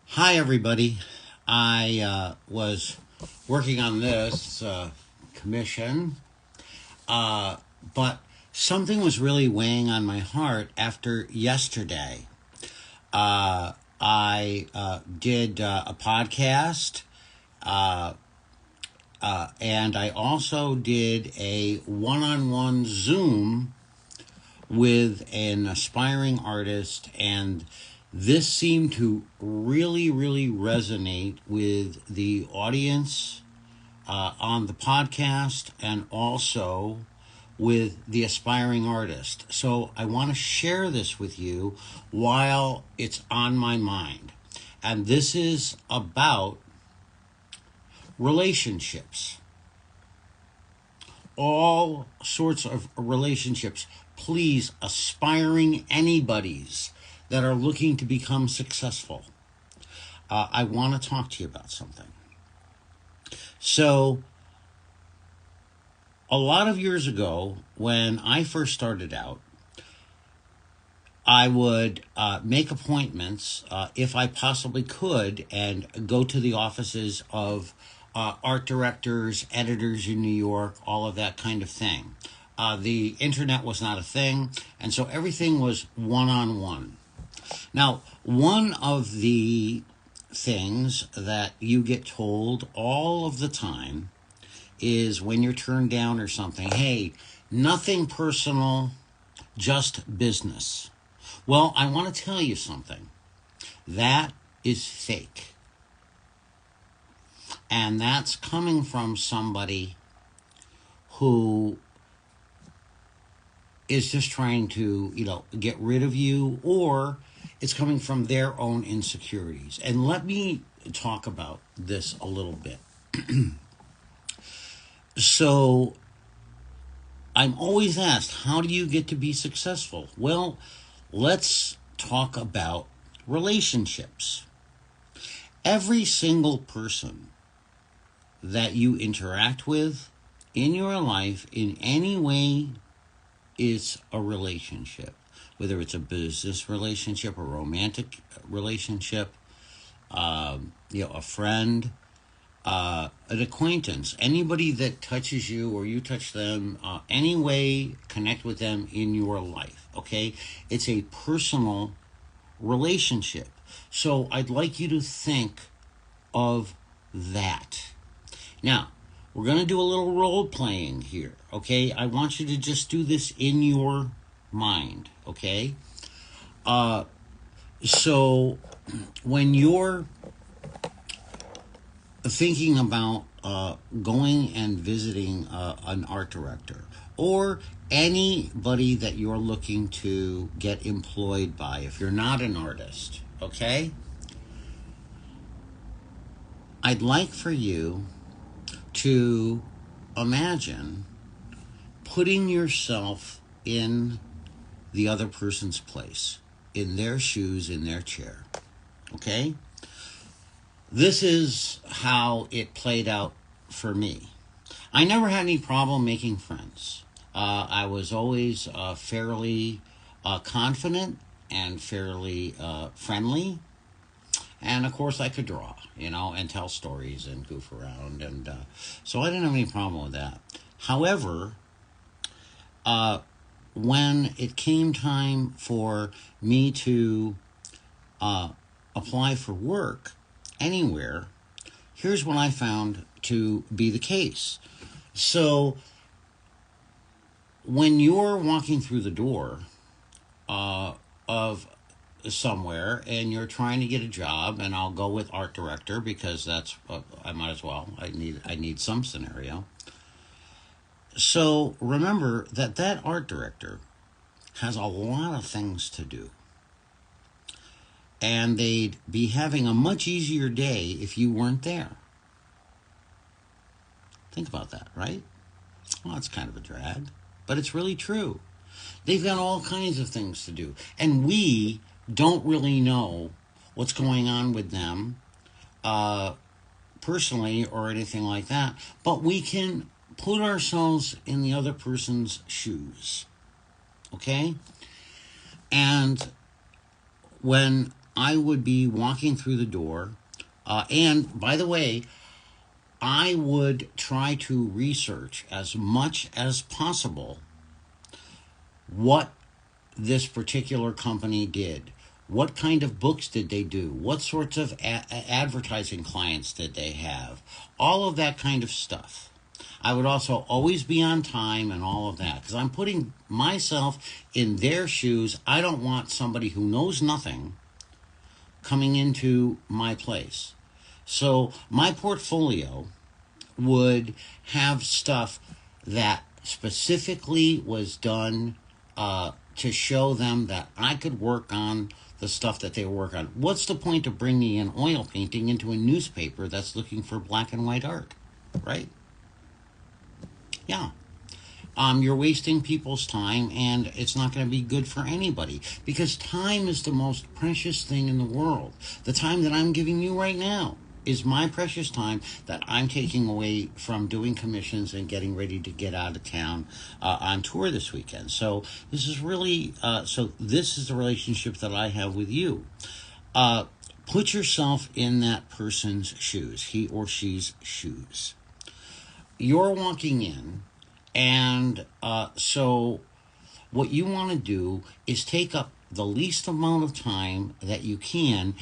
Hi, everybody. I was working on this commission, uh, but something was really weighing on my heart after yesterday. I did a podcast, uh, and I also did a one on one Zoom with an aspiring artist, and this seemed to really resonate with the audience on the podcast and also with the aspiring artist. So I want to share this with you while it's on my mind. And this is about relationships, all sorts of relationships. Please, aspiring anybody's that are looking to become successful. I want to talk to you about something. So, a lot of years ago, when I first started out, I would make appointments, if I possibly could, and go to the offices of art directors, editors in New York, all of that kind of thing. The internet was not a thing, and so everything was one-on-one. Now, one of the things that you get told all of the time is when you're turned down or something, hey, nothing personal, just business. Well, I want to tell you something. That is fake. And that's coming from somebody who is just trying to, get rid of you, or it's coming from their own insecurities. And let me talk about this a little bit. So, I'm always asked, how do you get to be successful? Well, let's talk about relationships. Every single person that you interact with in your life in any way is a relationship, whether it's a business relationship, a romantic relationship, a friend, an acquaintance, anybody that touches you or you touch them, any way, connect with them in your life, okay? It's a personal relationship. So I'd like you to think of that. Now, we're going to do a little role playing here, okay? I want you to just do this in your mind, okay? So when you're thinking about going and visiting an art director or anybody that you're looking to get employed by, if you're not an artist, okay? I'd like for you to imagine putting yourself in the other person's place, in their shoes, in their chair, okay? This is how it played out for me. I never had any problem making friends. I was always fairly confident and fairly friendly. And of course, I could draw, and tell stories and goof around. And so I didn't have any problem with that. However, when it came time for me to apply for work anywhere, here's what I found to be the case. So when you're walking through the door of somewhere and you're trying to get a job, and I'll go with art director because that's I might as well. I need some scenario. So remember that art director has a lot of things to do. And they'd be having a much easier day if you weren't there. Think about that, right? Well, it's kind of a drag, but it's really true. They've got all kinds of things to do. And we don't really know what's going on with them personally or anything like that. But we can put ourselves in the other person's shoes. Okay? And when I would be walking through the door. And by the way, I would try to research as much as possible what this particular company did. What kind of books did they do? What sorts of advertising clients did they have? All of that kind of stuff. I would also always be on time and all of that because I'm putting myself in their shoes. I don't want somebody who knows nothing coming into my place. So my portfolio would have stuff that specifically was done to show them that I could work on the stuff that they work on. What's the point of bringing an oil painting into a newspaper that's looking for black and white art, right? Yeah. You're wasting people's time, and it's not going to be good for anybody because time is the most precious thing in the world. The time that I'm giving you right now is my precious time that I'm taking away from doing commissions and getting ready to get out of town on tour this weekend. So this is really, this is the relationship that I have with you. Put yourself in that person's shoes, he or she's shoes. You're walking in, and so what you want to do is take up the least amount of time that you can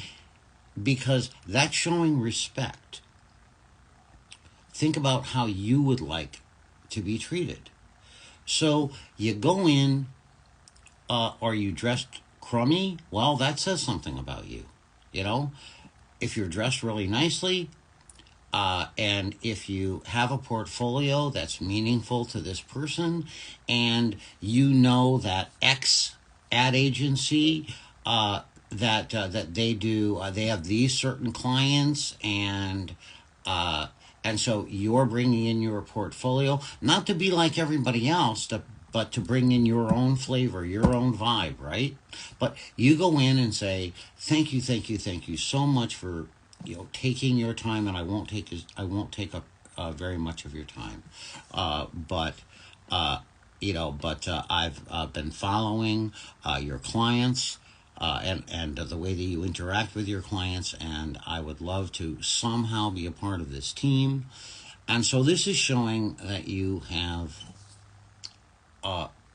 because that's showing respect. Think about how you would like to be treated. So you go in, are you dressed crummy? Well, that says something about you. You know, if you're dressed really nicely, and if you have a portfolio that's meaningful to this person, and you know that X ad agency that they do, they have these certain clients, and so you're bringing in your portfolio, not to be like everybody else, but to bring in your own flavor, your own vibe, right? But you go in and say, thank you so much for taking your time, and I won't take up very much of your time, but I've been following your clients. And the way that you interact with your clients, and I would love to somehow be a part of this team. And so this is showing that you have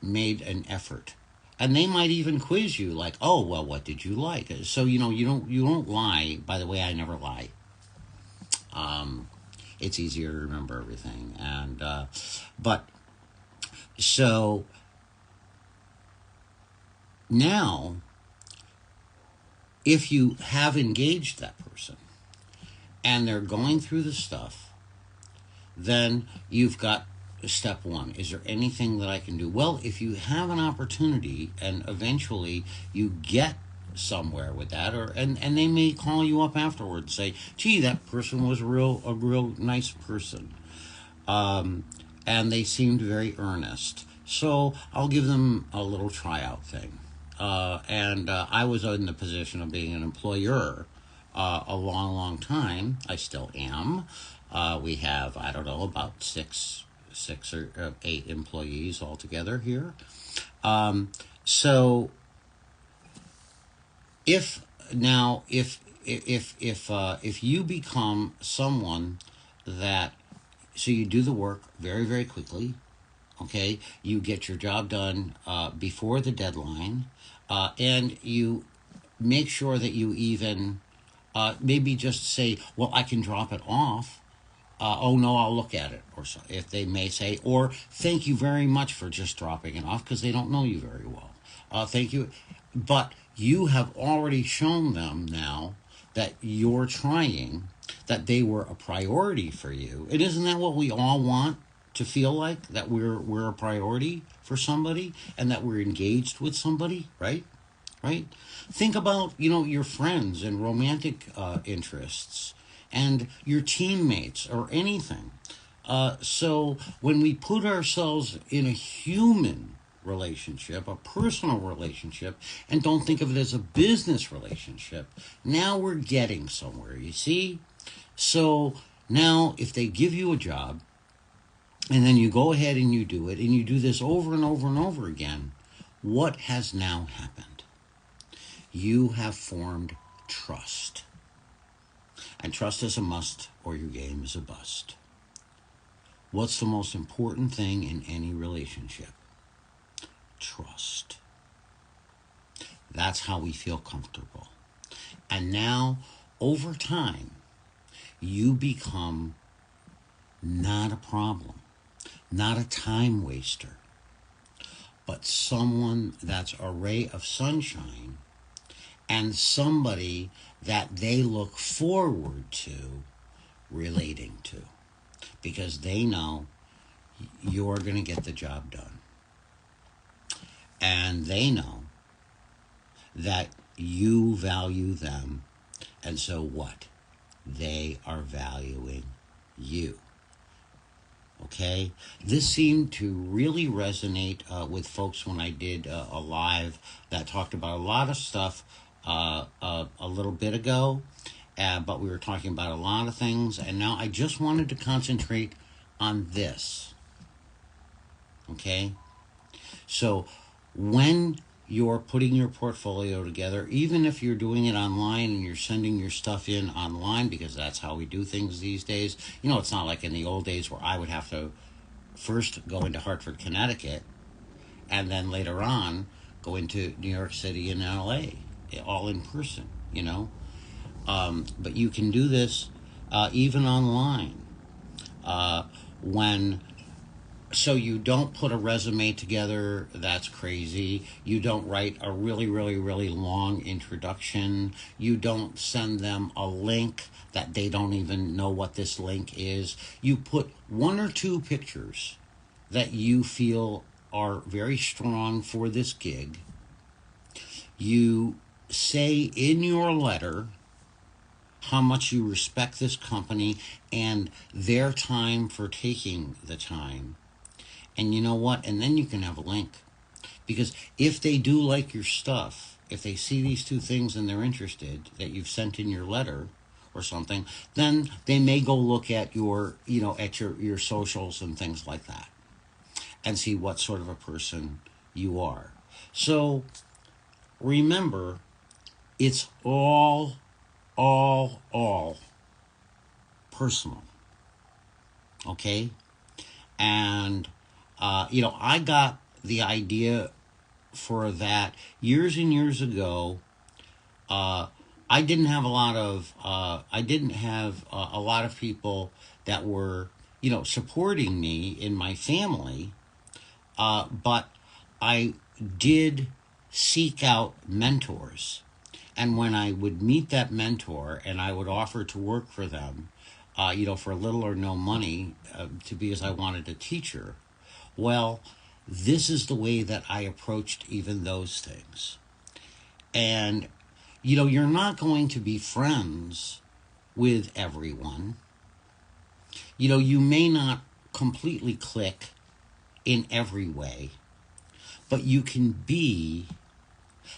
made an effort. And they might even quiz you like, oh, well, what did you like? So, you don't lie. By the way, I never lie. It's easier to remember everything. And, so now, if you have engaged that person and they're going through the stuff, then you've got step one. Is there anything that I can do? Well, if you have an opportunity and eventually you get somewhere with that, and they may call you up afterwards and say, gee, that person was a real nice person. And they seemed very earnest. So I'll give them a little tryout thing. And I was in the position of being an employer a long time. I still am. We have, I don't know, about six or eight employees altogether here. So if you become someone that, so you do the work very, very quickly, okay, you get your job done before the deadline, and you make sure that you even maybe just say, well, I can drop it off. Oh, no, I'll look at it. Or so, if they may say, or thank you very much for just dropping it off because they don't know you very well. Thank you. But you have already shown them now that you're trying, that they were a priority for you. And isn't that what we all want to feel like? That we're a priority for somebody and that we're engaged with somebody, right? Right? Think about, your friends and romantic interests and your teammates or anything. So when we put ourselves in a human relationship, a personal relationship, and don't think of it as a business relationship, now we're getting somewhere, you see? So now if they give you a job, and then you go ahead and you do it, and you do this over and over and over again, what has now happened? You have formed trust. And trust is a must, or your game is a bust. What's the most important thing in any relationship? Trust. That's how we feel comfortable. And now, over time, you become not a problem, not a time waster, but someone that's a ray of sunshine and somebody that they look forward to relating to, because they know you're going to get the job done. And they know that you value them, and so what? They are valuing you. Okay? This seemed to really resonate with folks when I did a live that talked about a lot of stuff a little bit ago, but we were talking about a lot of things, and now I just wanted to concentrate on this. Okay? So when you're putting your portfolio together, even if you're doing it online and you're sending your stuff in online, because that's how we do things these days. You know, it's not like in the old days where I would have to first go into Hartford, Connecticut, and then later on go into New York City and LA, all in person, you know. But you can do this even online. So you don't put a resume together that's crazy. You don't write a really, really, really long introduction. You don't send them a link that they don't even know what this link is. You put one or two pictures that you feel are very strong for this gig. You say in your letter how much you respect this company and their time for taking the time. And you know what? And then you can have a link. Because if they do like your stuff, if they see these two things and they're interested that you've sent in your letter or something, then they may go look at your, at your socials and things like that and see what sort of a person you are. So remember, it's all personal. Okay? And I got the idea for that years and years ago. I didn't have a lot of people that were, supporting me in my family, but I did seek out mentors. And when I would meet that mentor and I would offer to work for them, for little or no money, because I wanted a teacher, well, this is the way that I approached even those things. And, you're not going to be friends with everyone. You may not completely click in every way, but you can be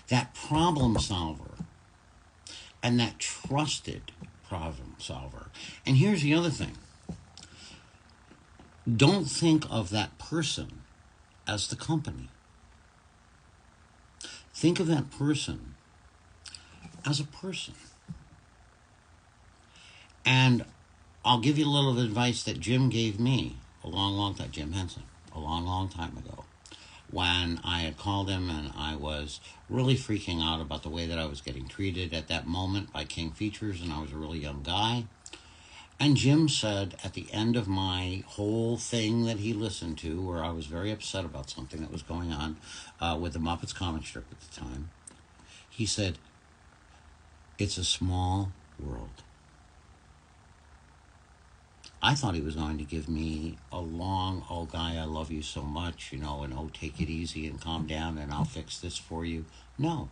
that problem solver and that trusted problem solver. And here's the other thing. Don't think of that person as the company. Think of that person as a person. And I'll give you a little advice that Jim gave me Jim Henson, a long time ago, when I had called him and I was really freaking out about the way that I was getting treated at that moment by King Features, and I was a really young guy. And Jim said at the end of my whole thing that he listened to, where I was very upset about something that was going on with the Muppets comic strip at the time, he said, "It's a small world." I thought he was going to give me a long, "Oh, guy, I love you so much, and oh, take it easy and calm down and I'll fix this for you." No.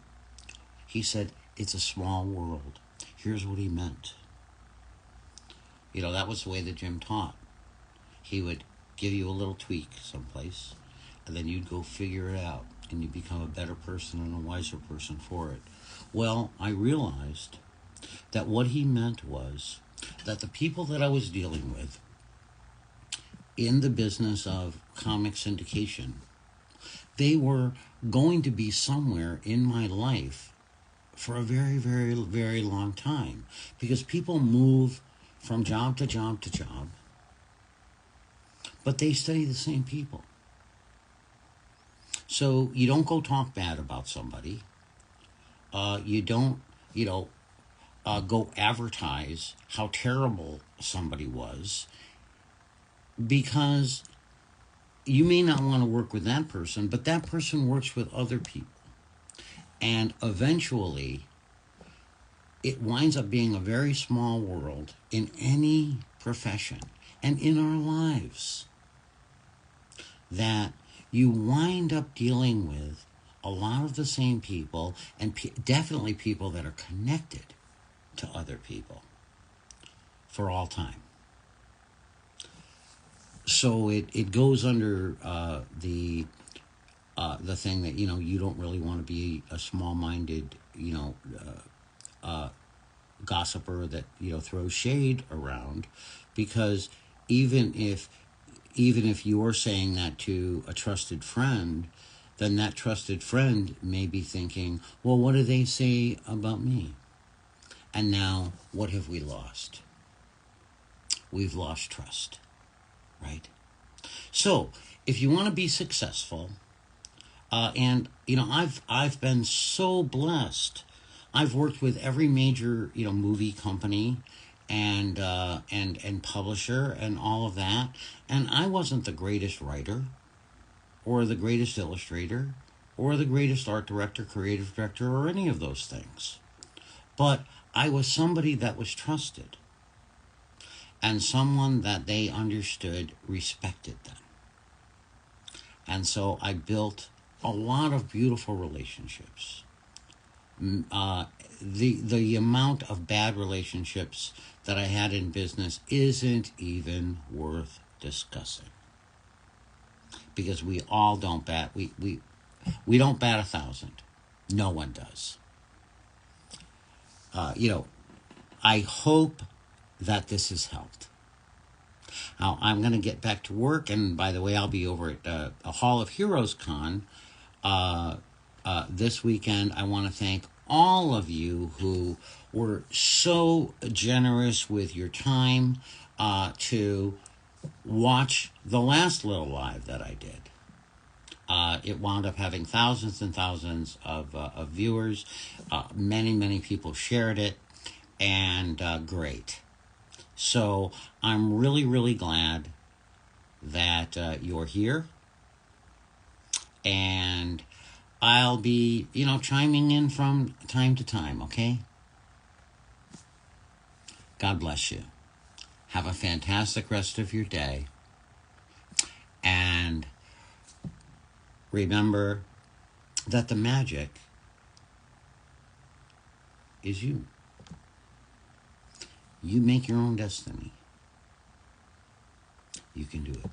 He said, "It's a small world." Here's what he meant. That was the way that Jim taught. He would give you a little tweak someplace, and then you'd go figure it out, and you become a better person and a wiser person for it. Well, I realized that what he meant was that the people that I was dealing with in the business of comic syndication, they were going to be somewhere in my life for a very, very, very long time because people move from job to job to job, but they study the same people. So you don't go talk bad about somebody. You don't, you know, go advertise how terrible somebody was because you may not want to work with that person, but that person works with other people. And eventually, it winds up being a very small world in any profession and in our lives that you wind up dealing with a lot of the same people and definitely people that are connected to other people for all time. So it goes under the thing that you don't really want to be a small-minded gossiper that throws shade around, because even if you're saying that to a trusted friend, then that trusted friend may be thinking, well, what do they say about me? And now, what have we lost? We've lost trust, right? So, if you want to be successful, and I've been so blessed. I've worked with every major movie company and publisher and all of that, and I wasn't the greatest writer or the greatest illustrator or the greatest art director, creative director, or any of those things. But I was somebody that was trusted and someone that they understood respected them. And so I built a lot of beautiful relationships. The amount of bad relationships that I had in business isn't even worth discussing, because we all don't bat we don't bat 1,000. No one does. I hope that this has helped. Now, I'm going to get back to work, and by the way, I'll be over at a Hall of Heroes Con this weekend. I want to thank all of you who were so generous with your time to watch the last little live that I did. It wound up having thousands and thousands of viewers. Many, many people shared it, and great. So I'm really, really glad that you're here. And I'll be, chiming in from time to time, okay? God bless you. Have a fantastic rest of your day. And remember that the magic is you. You make your own destiny. You can do it.